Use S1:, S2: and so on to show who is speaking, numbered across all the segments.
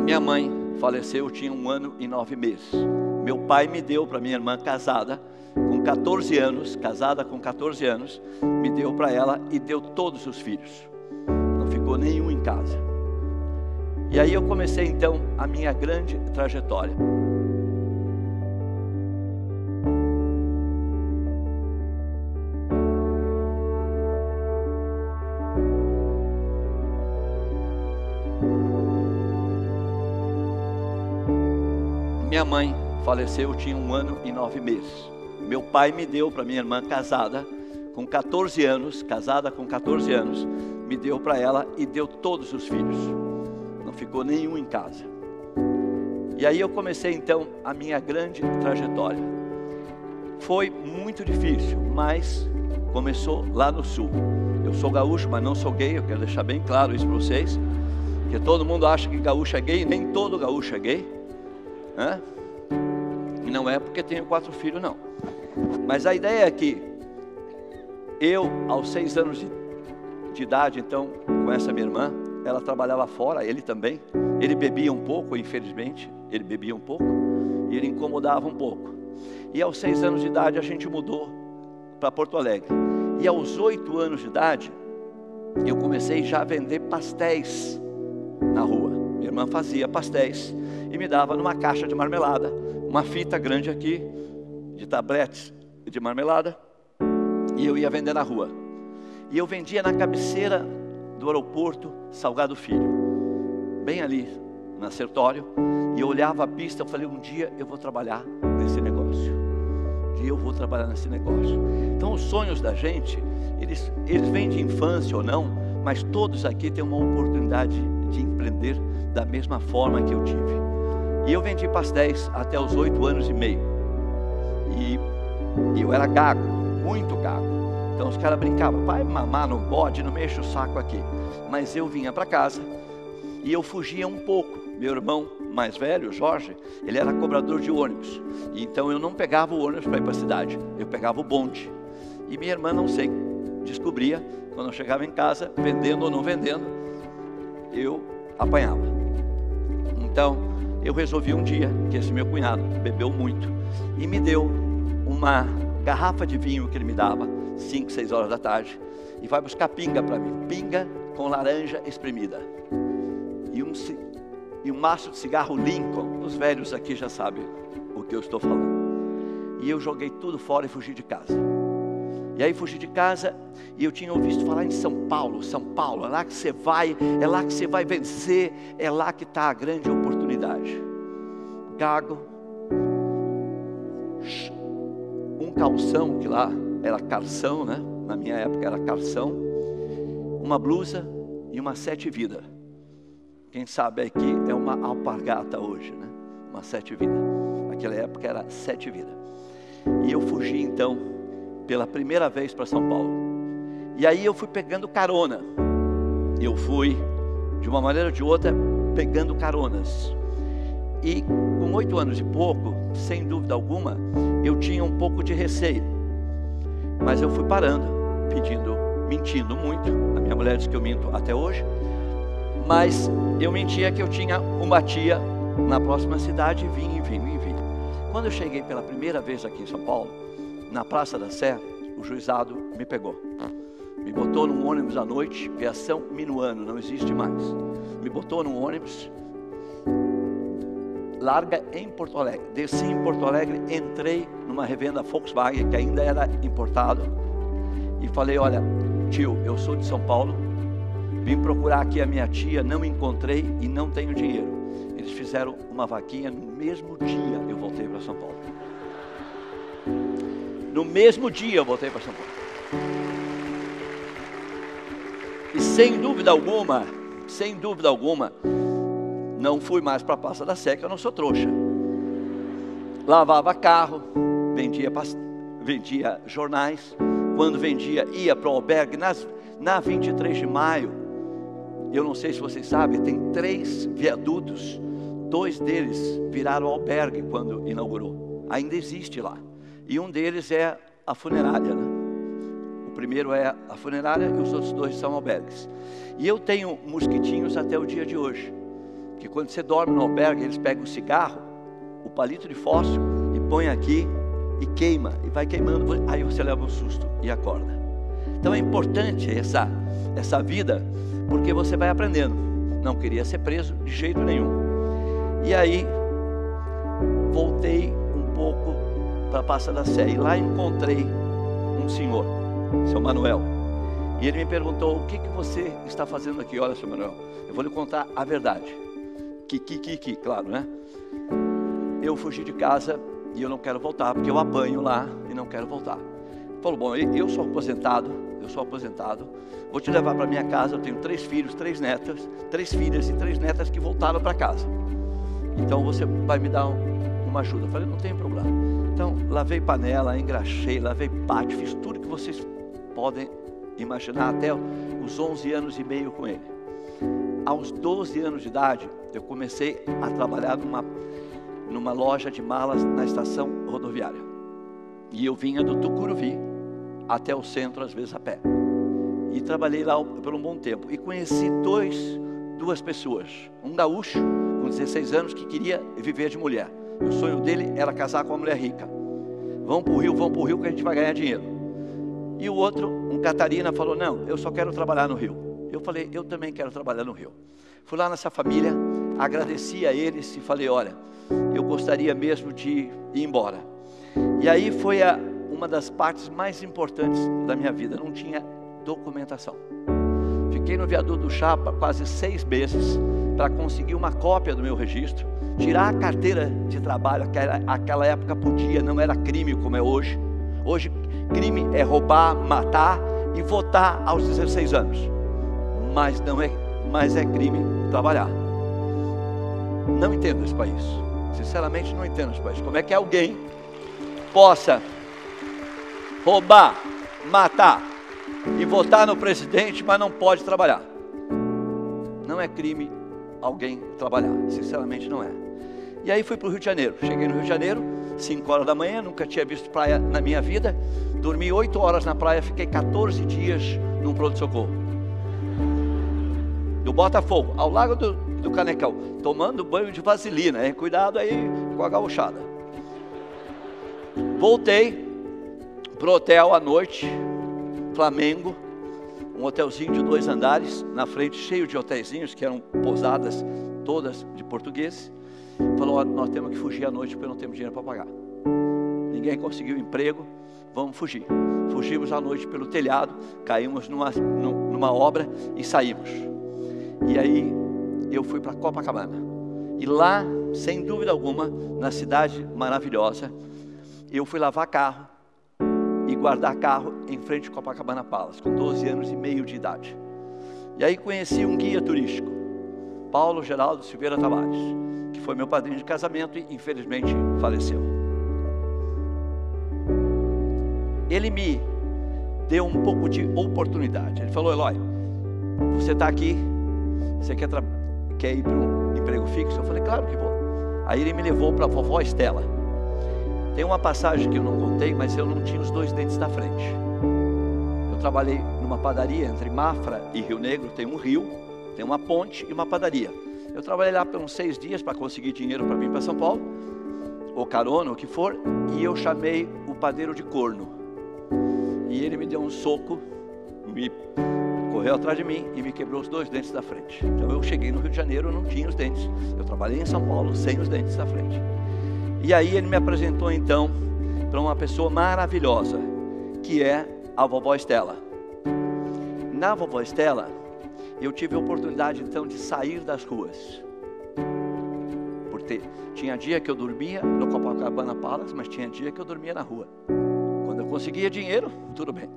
S1: Minha mãe faleceu, eu tinha 1 ano e 9 meses. Meu pai me deu para minha irmã casada com 14 anos, casada com 14 anos, me deu para ela e deu todos os filhos. Não ficou nenhum em casa. E aí eu comecei então a minha grande trajetória. Minha mãe faleceu, eu tinha 1 ano e 9 meses. Meu pai me deu para minha irmã casada com 14 anos, me deu para ela e deu todos os filhos. Não ficou nenhum em casa. E aí eu comecei então a minha grande trajetória. Foi muito difícil, mas começou lá no sul. Eu sou gaúcho, mas não sou gay, eu quero deixar bem claro isso para vocês. Porque todo mundo acha que gaúcho é gay, nem todo gaúcho é gay. E não é porque tenho 4 filhos, não. Mas a ideia é que eu, aos 6 anos de idade, então, com essa minha irmã, ela trabalhava fora, ele também. Ele bebia um pouco, infelizmente, ele bebia um pouco, e ele incomodava um pouco. E aos 6 anos de idade a gente mudou para Porto Alegre. E aos 8 anos de idade, eu comecei já a vender pastéis na rua. Minha irmã fazia pastéis e me dava numa caixa de marmelada, uma fita grande aqui, de tabletes de marmelada, e eu ia vender na rua. E eu vendia na cabeceira do aeroporto Salgado Filho, bem ali, na Sertório, e eu olhava a pista, eu falei, um dia eu vou trabalhar nesse negócio. Um dia eu vou trabalhar nesse negócio. Então os sonhos da gente, eles vêm de infância ou não, mas todos aqui têm uma oportunidade de empreender da mesma forma que eu tive. E eu vendi pastéis até os 8 anos e meio. E eu era gago, muito gago. Então os caras brincavam, vai mamar no bode, não mexe o saco aqui. Mas eu vinha para casa e eu fugia um pouco. Meu irmão mais velho, Jorge, ele era cobrador de ônibus. E então eu não pegava o ônibus para ir para a cidade, eu pegava o bonde. E minha irmã, não sei, descobria, quando eu chegava em casa, vendendo ou não vendendo, eu apanhava. Então eu resolvi um dia que esse meu cunhado bebeu muito e me deu uma garrafa de vinho que ele me dava 5, 6 horas da tarde e vai buscar pinga para mim, pinga com laranja espremida e um maço de cigarro Lincoln. Os velhos aqui já sabem o que eu estou falando. E eu joguei tudo fora e fugi de casa. E aí fugi de casa e eu tinha ouvido falar em São Paulo, é lá que você vai, é lá que você vai vencer, é lá que está a grande oportunidade. Gago, um calção, que lá era calção, né? Na minha época era calção, uma blusa e uma 7 vida. Quem sabe aqui é uma alpargata hoje, né? Uma 7 vida. Naquela época era 7 vida. E eu fugi então pela primeira vez para São Paulo. E aí eu fui pegando carona. Eu fui, de uma maneira ou de outra, pegando caronas. E com 8 anos e pouco, sem dúvida alguma, eu tinha um pouco de receio. Mas eu fui parando, mentindo muito. A minha mulher diz que eu minto até hoje. Mas eu mentia que eu tinha uma tia na próxima cidade, e vinha. Quando eu cheguei pela primeira vez aqui em São Paulo, na Praça da Sé, o juizado me pegou. Me botou num ônibus à noite, viação Minuano, não existe mais. Me botou num ônibus, larga em Porto Alegre. Desci em Porto Alegre, entrei numa revenda Volkswagen, que ainda era importado, e falei, olha, tio, eu sou de São Paulo, vim procurar aqui a minha tia, não encontrei e não tenho dinheiro. Eles fizeram uma vaquinha, no mesmo dia eu voltei para São Paulo. No mesmo dia eu voltei para São Paulo. E sem dúvida alguma, não fui mais para a Praça da Sé, que eu não sou trouxa. Lavava carro, vendia jornais. Quando vendia, ia para o albergue. Na 23 de maio, eu não sei se vocês sabem, tem 3 viadutos. 2 deles viraram albergue quando inaugurou. Ainda existe lá. E um deles é a funerária, né? O primeiro é a funerária e os outros 2 são albergues. E eu tenho mosquitinhos até o dia de hoje, que quando você dorme no albergue, eles pegam o cigarro, o palito de fósforo, e põe aqui, e queima, e vai queimando, aí você leva um susto e acorda. Então é importante essa vida, porque você vai aprendendo. Não queria ser preso de jeito nenhum. E aí, voltei um pouco para a Praça da Sé, e lá encontrei um senhor, seu Manuel. E ele me perguntou: o que você está fazendo aqui? Olha, seu Manuel, eu vou lhe contar a verdade. Claro, né? Eu fugi de casa e eu não quero voltar, porque eu apanho lá e não quero voltar. Ele falou: bom, eu sou aposentado, vou te levar para minha casa, eu tenho 3 filhos, 3 netas, 3 filhas e 3 netas que voltaram para casa. Então você vai me dar uma ajuda. Eu falei: não tem problema. Então, lavei panela, engraxei, lavei pátio, fiz tudo que vocês podem imaginar, até os 11 anos e meio com ele. Aos 12 anos de idade, eu comecei a trabalhar numa loja de malas na estação rodoviária. E eu vinha do Tucuruvi até o centro, às vezes a pé. E trabalhei lá por um bom tempo. E conheci duas pessoas. Um gaúcho, com 16 anos, que queria viver de mulher. O sonho dele era casar com uma mulher rica. Vamos para o Rio que a gente vai ganhar dinheiro. E o outro, um Catarina, falou: não, eu só quero trabalhar no Rio. Eu falei: eu também quero trabalhar no Rio. Fui lá nessa família, agradeci a eles e falei: olha, eu gostaria mesmo de ir embora. E aí foi uma das partes mais importantes da minha vida. Não tinha documentação. Fiquei no viaduto do Chapa quase 6 meses para conseguir uma cópia do meu registro, tirar a carteira de trabalho. Aquela época podia, não era crime como é hoje. Hoje crime é roubar, matar e votar aos 16 anos. Mas é crime trabalhar. Não entendo esse país. Sinceramente, não entendo esse país. Como é que alguém possa roubar, matar e votar no presidente, mas não pode trabalhar? Não é crime alguém trabalhar. Sinceramente, não é. E aí fui para o Rio de Janeiro. Cheguei no Rio de Janeiro, 5 horas da manhã, nunca tinha visto praia na minha vida. Dormi 8 horas na praia, fiquei 14 dias num pronto-socorro do Botafogo, ao Lago do Canecão, tomando banho de vaselina, hein? Cuidado aí com a gauchada. Voltei pro hotel à noite, Flamengo, um hotelzinho de 2 andares, na frente cheio de hotelzinhos, que eram pousadas todas de portugueses. Falou: ó, nós temos que fugir à noite porque não temos dinheiro para pagar. Ninguém conseguiu emprego, vamos fugir. Fugimos à noite pelo telhado, caímos numa obra e saímos. E aí eu fui para Copacabana. E lá, sem dúvida alguma, na cidade maravilhosa, eu fui lavar carro e guardar carro em frente de Copacabana Palace, com 12 anos e meio de idade. E aí conheci um guia turístico, Paulo Geraldo Silveira Tavares, que foi meu padrinho de casamento e infelizmente faleceu. Ele me deu um pouco de oportunidade. Ele falou: Eloy, você está aqui, você quer ir para um emprego fixo? Eu falei: claro que vou. Aí ele me levou para a vovó Estela. Tem uma passagem que eu não contei, mas eu não tinha os 2 dentes da frente. Eu trabalhei numa padaria entre Mafra e Rio Negro. Tem um rio, tem uma ponte e uma padaria. Eu trabalhei lá por uns 6 dias para conseguir dinheiro para vir para São Paulo, ou carona, o que for, e eu chamei o padeiro de corno. E ele me deu um soco, correu atrás de mim e me quebrou os 2 dentes da frente. Então eu cheguei no Rio de Janeiro, não tinha os dentes. Eu trabalhei em São Paulo sem os dentes da frente. E aí ele me apresentou então para uma pessoa maravilhosa, que é a vovó Estela. Na vovó Estela, eu tive a oportunidade então de sair das ruas. Porque tinha dia que eu dormia no Copacabana Palace, mas tinha dia que eu dormia na rua. Quando eu conseguia dinheiro, tudo bem.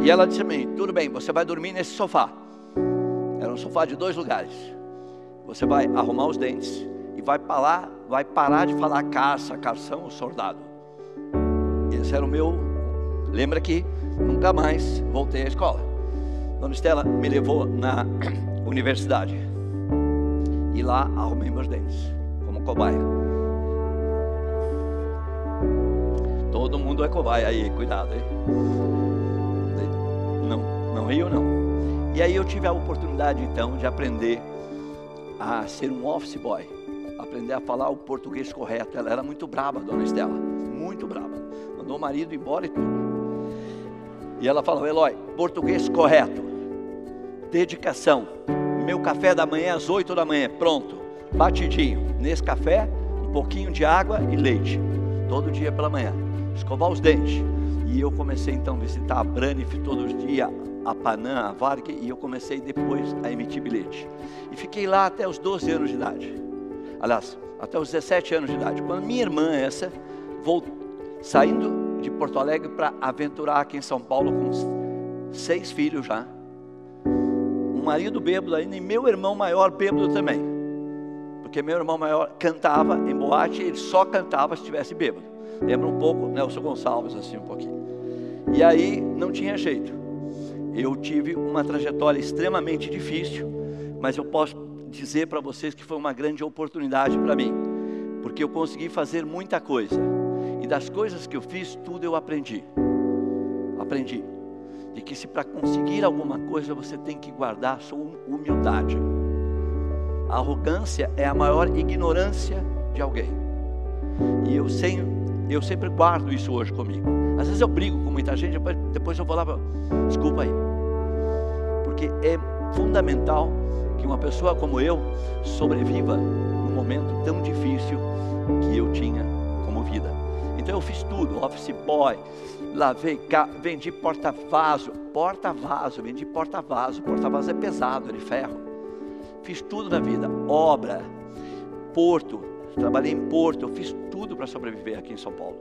S1: E ela disse a mim: tudo bem, você vai dormir nesse sofá. Era um sofá de 2 lugares. Você vai arrumar os dentes e vai parar de falar caça, carção ou soldado. Esse era o meu. Lembra que nunca mais voltei à escola. Dona Estela me levou na universidade. E lá arrumei meus dentes, como cobaia. Todo mundo é cobaia aí, cuidado, hein? Não riu não. E aí eu tive a oportunidade então de aprender a ser um office boy. Aprender a falar o português correto. Ela era muito brava, Dona Estela, muito brava. Mandou o marido embora e tudo. E ela falou: Eloy, português correto, dedicação. Meu café da manhã às 8 da manhã, pronto, batidinho. Nesse café, um pouquinho de água e leite, todo dia pela manhã. Escovar os dentes. E eu comecei então a visitar a Brandif todos os dias, a Panam, a Varg, e eu comecei depois a emitir bilhete. E fiquei lá até os 12 anos de idade. Aliás, até os 17 anos de idade. Quando minha irmã saindo de Porto Alegre para aventurar aqui em São Paulo com 6 filhos já. Um marido bêbado ainda e meu irmão maior bêbado também. Porque meu irmão maior cantava em boate, ele só cantava se estivesse bêbado. Lembra um pouco Nelson Gonçalves, assim um pouquinho. E aí não tinha jeito. Eu tive uma trajetória extremamente difícil, mas eu posso dizer para vocês que foi uma grande oportunidade para mim. Porque eu consegui fazer muita coisa. E das coisas que eu fiz, tudo eu aprendi. Aprendi. De que se para conseguir alguma coisa, você tem que guardar a sua humildade. A arrogância é a maior ignorância de alguém. E eu sempre guardo isso hoje comigo. Às vezes eu brigo com muita gente, depois eu vou lá, desculpa aí. Porque é fundamental que uma pessoa como eu sobreviva num momento tão difícil que eu tinha como vida. Então eu fiz tudo, office boy, lavei carro, vendi porta-vaso, vendi porta-vaso é pesado, é de ferro. Fiz tudo na vida, obra, porto, trabalhei em porto, eu fiz tudo para sobreviver aqui em São Paulo.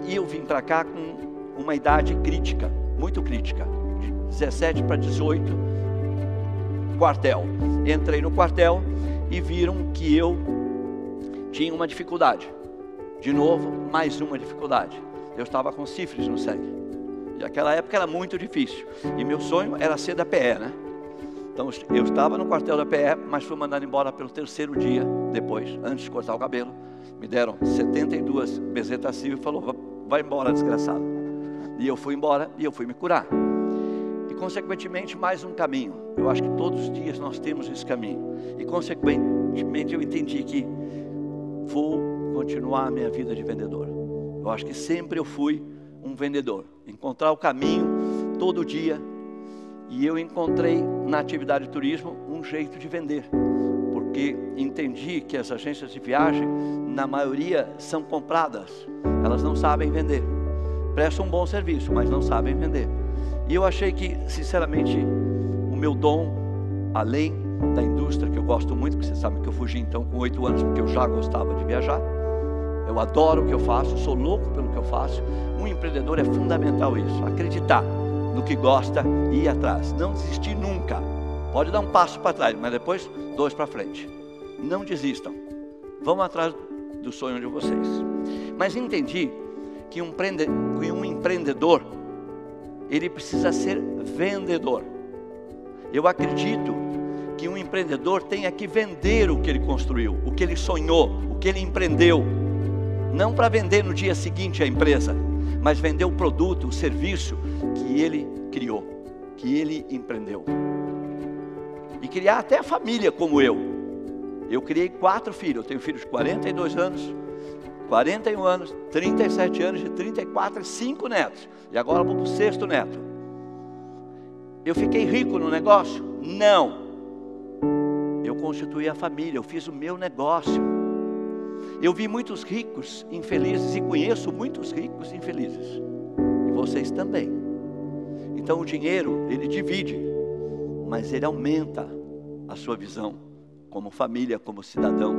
S1: E eu vim para cá com uma idade crítica, muito crítica, de 17 para 18, quartel. Entrei no quartel e viram que eu tinha uma dificuldade. De novo, mais uma dificuldade. Eu estava com sífilis no sangue. E naquela época era muito difícil. E meu sonho era ser da PE, né? Então eu estava no quartel da PE, mas fui mandado embora pelo 3º dia depois, antes de cortar o cabelo. Me deram 72 bezetacil e falou: vai embora, desgraçado. E eu fui embora e eu fui me curar. E consequentemente mais um caminho. Eu acho que todos os dias nós temos esse caminho. E consequentemente eu entendi que vou continuar a minha vida de vendedor. Eu acho que sempre eu fui um vendedor. Encontrar o caminho todo dia. E eu encontrei na atividade de turismo um jeito de vender. Porque entendi que as agências de viagem, na maioria, são compradas. Elas não sabem vender. Prestam um bom serviço, mas não sabem vender. E eu achei que, sinceramente, o meu dom, além da indústria, que eu gosto muito, porque você sabe que eu fugi então com 8 anos, porque eu já gostava de viajar. Eu adoro o que eu faço, sou louco pelo que eu faço. Um empreendedor é fundamental isso, acreditar no que gosta e ir atrás. Não desistir nunca. Pode dar um passo para trás, mas depois 2 para frente. Não desistam. Vão atrás do sonho de vocês. Mas entendi que um empreendedor, ele precisa ser vendedor. Eu acredito que um empreendedor tenha que vender o que ele construiu, o que ele sonhou, o que ele empreendeu. Não para vender no dia seguinte a empresa, mas vender o produto, o serviço que ele criou, que ele empreendeu. E criar até a família como eu. Eu criei 4 filhos, eu tenho filhos de 42 anos, 41 anos, 37 anos, de 34 e 5 netos. E agora vou para o 6º neto. Eu fiquei rico no negócio? Não. Eu constituí a família, eu fiz o meu negócio. Eu vi muitos ricos infelizes e conheço muitos ricos infelizes. E vocês também. Então o dinheiro, ele divide, mas ele aumenta a sua visão como família, como cidadão,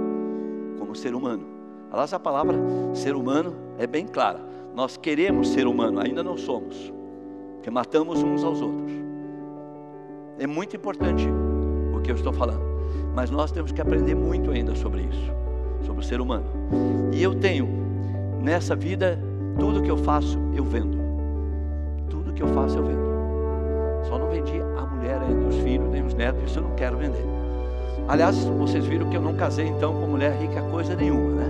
S1: como ser humano. Aliás, a palavra ser humano é bem clara. Nós queremos ser humano, ainda não somos, porque matamos uns aos outros. É muito importante o que eu estou falando, mas nós temos que aprender muito ainda sobre isso, sobre o ser humano. E eu tenho, nessa vida, tudo que eu faço, eu vendo. Tudo que eu faço, eu vendo. Só não vendi a mulher ainda, os filhos, nem os netos, isso eu não quero vender. Aliás, vocês viram que eu não casei então com mulher rica coisa nenhuma, né?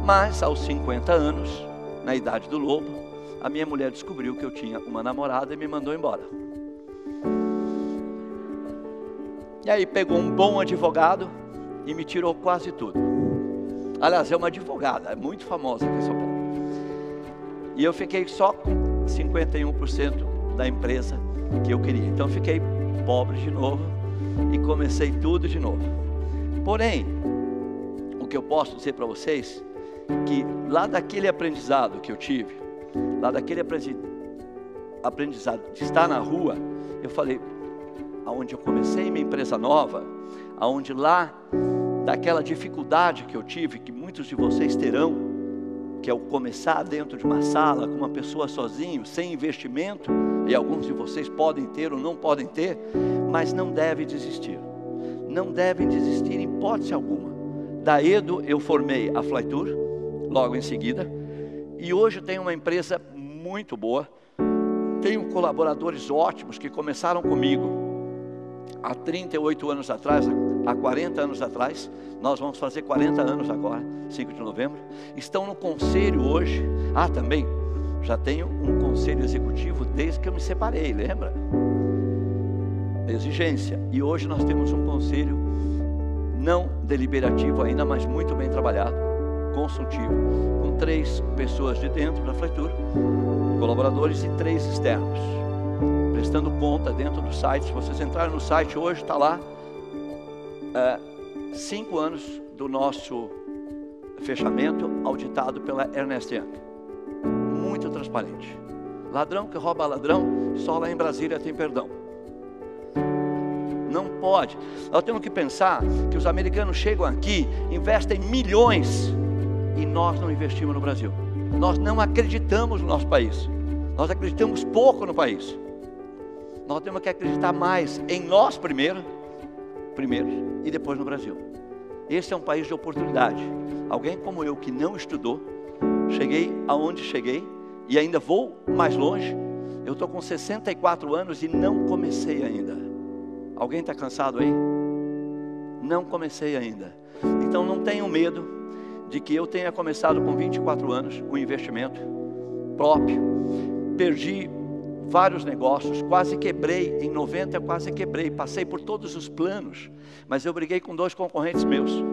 S1: Mas aos 50 anos, na idade do lobo, a minha mulher descobriu que eu tinha uma namorada e me mandou embora. E aí pegou um bom advogado e me tirou quase tudo. Aliás, é uma advogada, é muito famosa aqui em São Paulo. E eu fiquei só com 51% da empresa que eu queria. Então fiquei pobre de novo e comecei tudo de novo. Porém, o que eu posso dizer para vocês, que lá daquele aprendizado que eu tive, lá daquele aprendizado de estar na rua, eu falei, aonde eu comecei minha empresa nova, aonde lá, daquela dificuldade que eu tive, que muitos de vocês terão, que é o começar dentro de uma sala, com uma pessoa sozinho, sem investimento, e alguns de vocês podem ter ou não podem ter, mas não devem desistir. Não devem desistir em hipótese alguma. Da Edo eu formei a Flytour, logo em seguida, e hoje eu tenho uma empresa muito boa, tenho colaboradores ótimos que começaram comigo há 38 anos atrás, há 40 anos atrás, nós vamos fazer 40 anos agora, 5 de novembro, estão no conselho hoje. Também, já tenho um conselho executivo desde que eu me separei, lembra? Exigência, e hoje nós temos um conselho não deliberativo ainda, mas muito bem trabalhado, consultivo, com 3 pessoas de dentro da Flytour, colaboradores e 3 externos, prestando conta dentro do site. Se vocês entrarem no site hoje, está lá, 5 anos do nosso fechamento, auditado pela Ernst Young, muito transparente. Ladrão que rouba ladrão, só lá em Brasília tem perdão. Não pode. Nós temos que pensar que os americanos chegam aqui, investem milhões, e nós não investimos no Brasil. Nós não acreditamos no nosso país, nós acreditamos pouco no país. Nós temos que acreditar mais em nós primeiro e depois no Brasil. Esse é um país de oportunidade. Alguém como eu que não estudou, cheguei aonde cheguei e ainda vou mais longe. Eu estou com 64 anos e não comecei ainda. Alguém está cansado aí? Não comecei ainda. Então não tenham medo de que eu tenha começado com 24 anos um investimento próprio. Perdi vários negócios, quase quebrei, em 90 eu quase quebrei, passei por todos os planos, mas eu briguei com 2 concorrentes meus,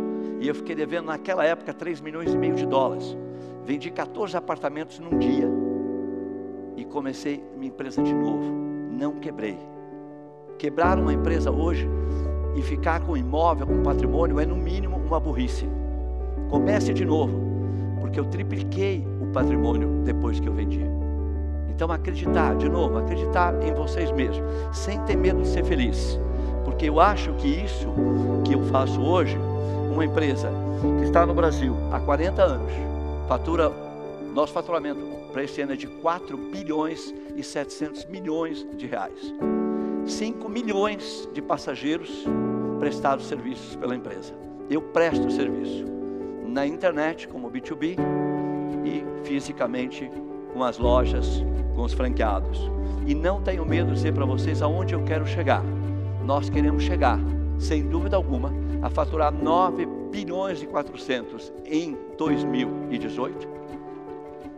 S1: e eu fiquei devendo naquela época 3,5 milhões de dólares, vendi 14 apartamentos num dia, e comecei minha empresa de novo, não quebrei. Quebrar uma empresa hoje, e ficar com imóvel, com patrimônio, é no mínimo uma burrice. Comece de novo, porque eu tripliquei o patrimônio depois que eu vendi. Então acreditar, de novo, acreditar em vocês mesmos, sem ter medo de ser feliz. Porque eu acho que isso que eu faço hoje, uma empresa que está no Brasil há 40 anos, nosso faturamento para este ano é de 4 bilhões e 700 milhões de reais. 5 milhões de passageiros prestados serviços pela empresa. Eu presto serviço na internet como B2B e fisicamente com as lojas, com os franqueados. E não tenho medo de dizer para vocês aonde eu quero chegar. Nós queremos chegar, sem dúvida alguma, a faturar 9 bilhões e 400 em 2018,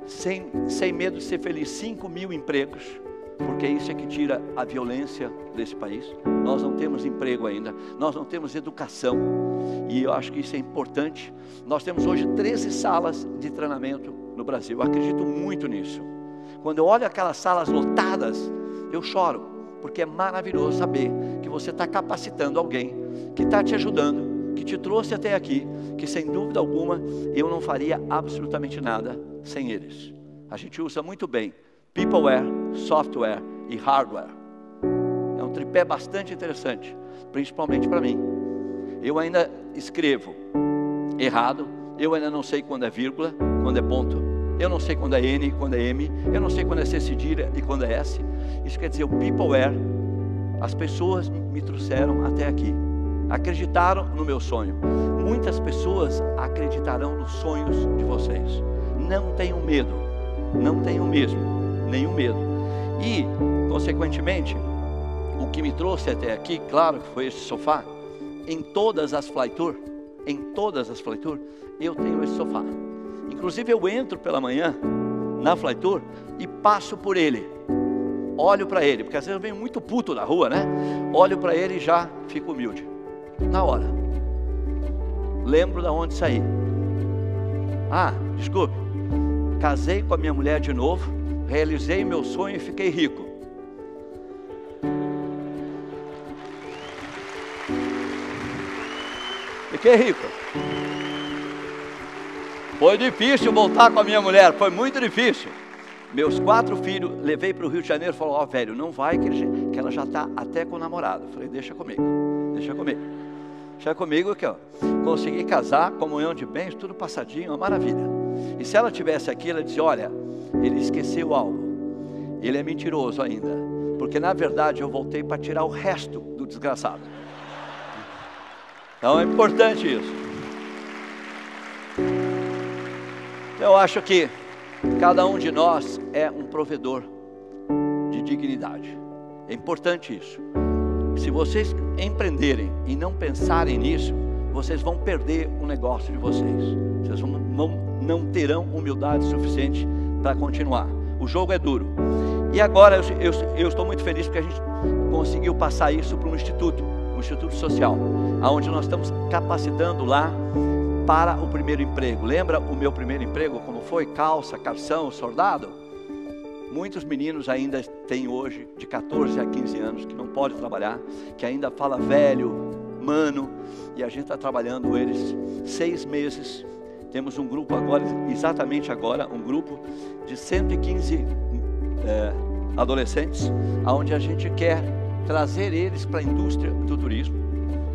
S1: sem medo de ser feliz, 5 mil empregos, porque isso é que tira a violência desse país. Nós não temos emprego ainda, nós não temos educação, e eu acho que isso é importante. Nós temos hoje 13 salas de treinamento no Brasil, eu acredito muito nisso. Quando eu olho aquelas salas lotadas, eu choro, porque é maravilhoso saber que você está capacitando alguém, que está te ajudando, que te trouxe até aqui, que sem dúvida alguma, eu não faria absolutamente nada sem eles. A gente usa muito bem Peopleware, Software e Hardware. É um tripé bastante interessante, principalmente para mim. Eu ainda escrevo errado, eu ainda não sei quando é vírgula, quando é ponto, eu não sei quando é N, quando é M, eu não sei quando é C cedilha e quando é S. Isso quer dizer, o Peopleware, as pessoas me trouxeram até aqui, acreditaram no meu sonho. Muitas pessoas acreditarão nos sonhos de vocês. Não tenham medo, não tenham mesmo nenhum medo. E, consequentemente, que me trouxe até aqui, claro que foi esse sofá. Em todas as Fly Tour, eu tenho esse sofá. Inclusive eu entro pela manhã na Fly Tour e passo por ele, olho para ele, porque às vezes eu venho muito puto na rua, né? Olho para ele e já fico humilde, na hora. Lembro de onde saí. Ah, desculpe, casei com a minha mulher de novo, realizei meu sonho e fiquei rico. Fiquei rico. Foi difícil voltar com a minha mulher, foi muito difícil. Meus 4 filhos, levei para o Rio de Janeiro e falou: ó, velho, não vai que ela já está até com o namorado. Falei: deixa comigo, deixa comigo que ó, consegui casar, comunhão de bens, tudo passadinho, uma maravilha. E se ela tivesse aqui, ela dizia: olha, ele esqueceu algo, ele é mentiroso ainda, porque na verdade eu voltei para tirar o resto do desgraçado. Então é importante isso. Eu acho que cada um de nós é um provedor de dignidade. É importante isso. Se vocês empreenderem e não pensarem nisso, vocês vão perder o negócio de vocês. Vocês não terão humildade suficiente para continuar. O jogo é duro. E agora eu estou muito feliz porque a gente conseguiu passar isso para um instituto social, onde nós estamos capacitando lá para o primeiro emprego. Lembra o meu primeiro emprego, como foi? Calça, calção, soldado? Muitos meninos ainda têm hoje, de 14 a 15 anos, que não podem trabalhar, que ainda fala velho, mano, e a gente está trabalhando eles 6 meses. Temos um grupo agora, exatamente agora, um grupo de 115 adolescentes, onde a gente quer trazer eles para a indústria do turismo,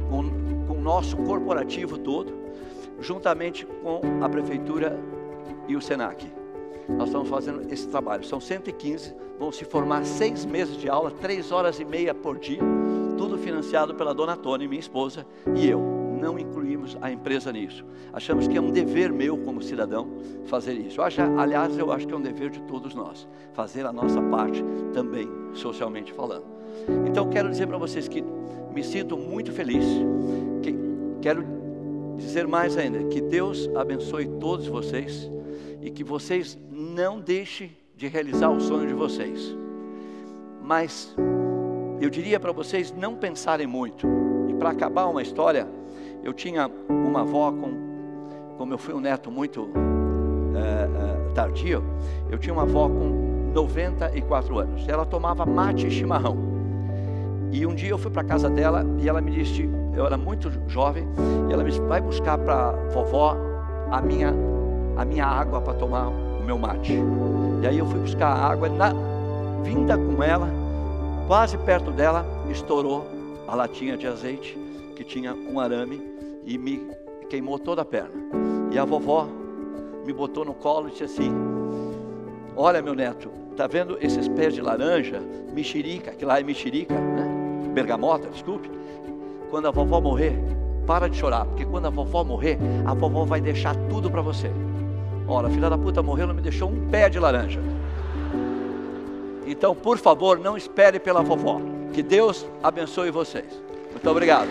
S1: com o nosso corporativo todo, juntamente com a prefeitura e o Senac. Nós estamos fazendo esse trabalho. São 115, vão se formar 6 meses de aula, 3 horas e meia por dia, tudo financiado pela dona Tony, minha esposa, e eu. Não incluímos a empresa nisso. Achamos que é um dever meu como cidadão fazer isso. Aliás, eu acho que é um dever de todos nós, fazer a nossa parte também, socialmente falando. Então quero dizer para vocês que me sinto muito feliz, que quero dizer mais ainda, que Deus abençoe todos vocês e que vocês não deixem de realizar o sonho de vocês. Mas eu diria para vocês não pensarem muito. E para acabar uma história, eu tinha uma avó, como eu fui um neto muito tardio, eu tinha uma avó com 94 anos. Ela tomava mate e chimarrão. E um dia eu fui para a casa dela e ela me disse, eu era muito jovem, e ela me disse: vai buscar para a vovó a minha água para tomar o meu mate. E aí eu fui buscar a água, vinda com ela, quase perto dela, estourou a latinha de azeite, que tinha um arame, e me queimou toda a perna. E a vovó me botou no colo e disse assim: olha, meu neto, tá vendo esses pés de laranja, mexerica, que lá é mexerica, né? Bergamota, desculpe. Quando a vovó morrer, para de chorar, porque quando a vovó morrer, a vovó vai deixar tudo para você. Ora, a filha da puta morreu, não me deixou um pé de laranja. Então, por favor, não espere pela vovó. Que Deus abençoe vocês. Muito obrigado.